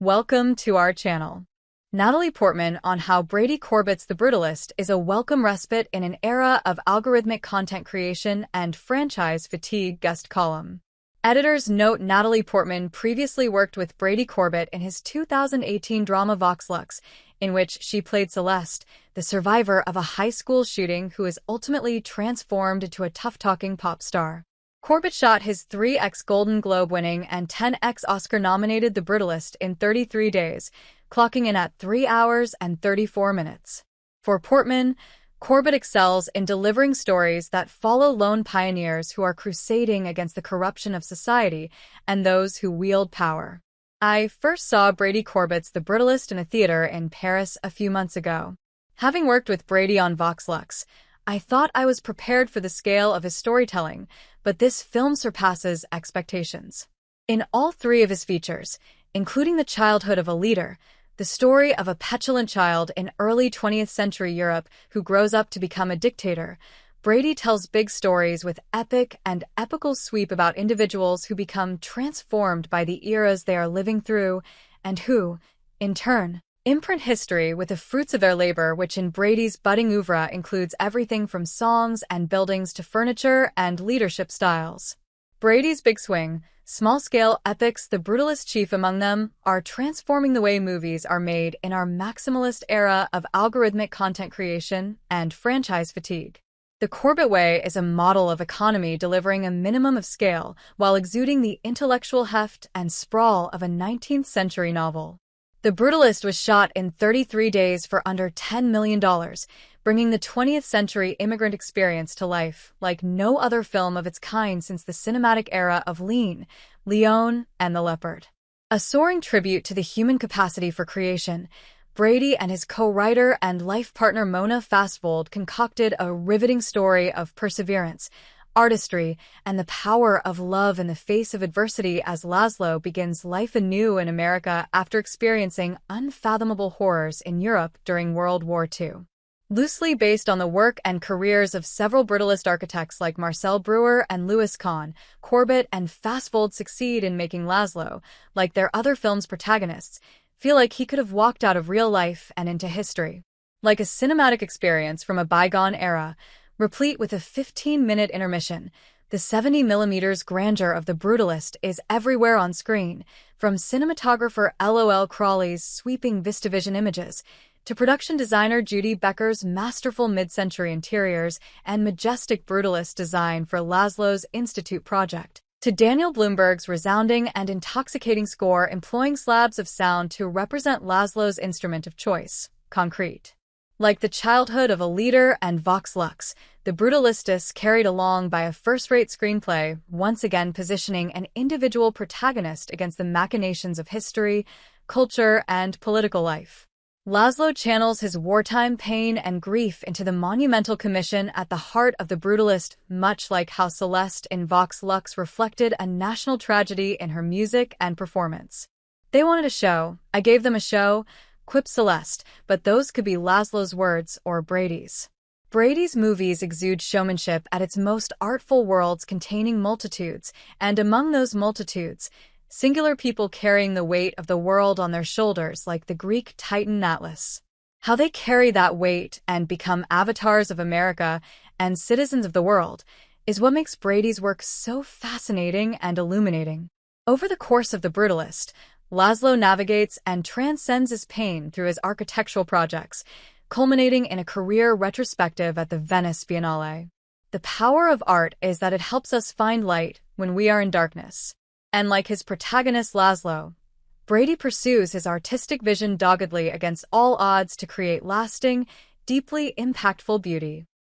Welcome to our channel. Natalie Portman on how Brady Corbet's The Brutalist is a welcome respite in an era of algorithmic content creation and franchise fatigue guest column. Editors note Natalie Portman previously worked with Brady Corbet in his 2018 drama Vox Lux, in which she played Celeste, the survivor of a high school shooting who is ultimately transformed into a tough-talking pop star. Corbet shot his 3x Golden Globe-winning and 10x Oscar-nominated The Brutalist in 33 days, clocking in at 3 hours and 34 minutes. For Portman, Corbet excels in delivering stories that follow lone pioneers who are crusading against the corruption of society and those who wield power. I first saw Brady Corbet's The Brutalist in a theater in Paris a few months ago. Having worked with Brady on Vox Lux, I thought I was prepared for the scale of his storytelling, but this film surpasses expectations. In all three of his features, including The Childhood of a Leader, the story of a petulant child in early 20th century Europe who grows up to become a dictator, Brady tells big stories with epic and epical sweep about individuals who become transformed by the eras they are living through and who, in turn, imprint history with the fruits of their labor, which in Brady's budding oeuvre includes everything from songs and buildings to furniture and leadership styles. Brady's big swing, small-scale epics, The Brutalist chief among them, are transforming the way movies are made in our maximalist era of algorithmic content creation and franchise fatigue. The Corbet way is a model of economy delivering a minimum of scale while exuding the intellectual heft and sprawl of a 19th century novel. The Brutalist was shot in 33 days for under $10 million, bringing the 20th century immigrant experience to life like no other film of its kind since the cinematic era of Leon, and The Leopard. A soaring tribute to the human capacity for creation, Brady and his co-writer and life partner Mona Fastvold concocted a riveting story of perseverance, artistry, and the power of love in the face of adversity as László begins life anew in America after experiencing unfathomable horrors in Europe during World War II. Loosely based on the work and careers of several brutalist architects like Marcel, Breuer, and Kahn, Corbet and Fastvold succeed in making László, like their other films' protagonists, feel like he could have walked out of real life and into history. Like a cinematic experience from a bygone era, replete with a 15-minute intermission, the 70mm grandeur of The Brutalist is everywhere on screen, from cinematographer LOL Crawley's sweeping VistaVision images to production designer Judy Becker's masterful mid-century interiors and majestic brutalist design for László's Institute project, to Daniel Blumberg's resounding and intoxicating score employing slabs of sound to represent László's instrument of choice, concrete. Like The Childhood of a Leader and Vox Lux, The Brutalist is carried along by a first-rate screenplay, once again positioning an individual protagonist against the machinations of history, culture, and political life. László channels his wartime pain and grief into the monumental commission at the heart of The Brutalist, much like how Celeste in Vox Lux reflected a national tragedy in her music and performance. They wanted a show, I gave them a show, quipped Celeste, but those could be László's words or Brady's. Brady's movies exude showmanship at its most artful, worlds containing multitudes, and among those multitudes, singular people carrying the weight of the world on their shoulders like the Greek titan Atlas. How they carry that weight and become avatars of America and citizens of the world is what makes Brady's work so fascinating and illuminating. Over the course of The Brutalist, László navigates and transcends his pain through his architectural projects, culminating in a career retrospective at the Venice Biennale. The power of art is that it helps us find light when we are in darkness. And like his protagonist László, Brady pursues his artistic vision doggedly against all odds to create lasting, deeply impactful beauty.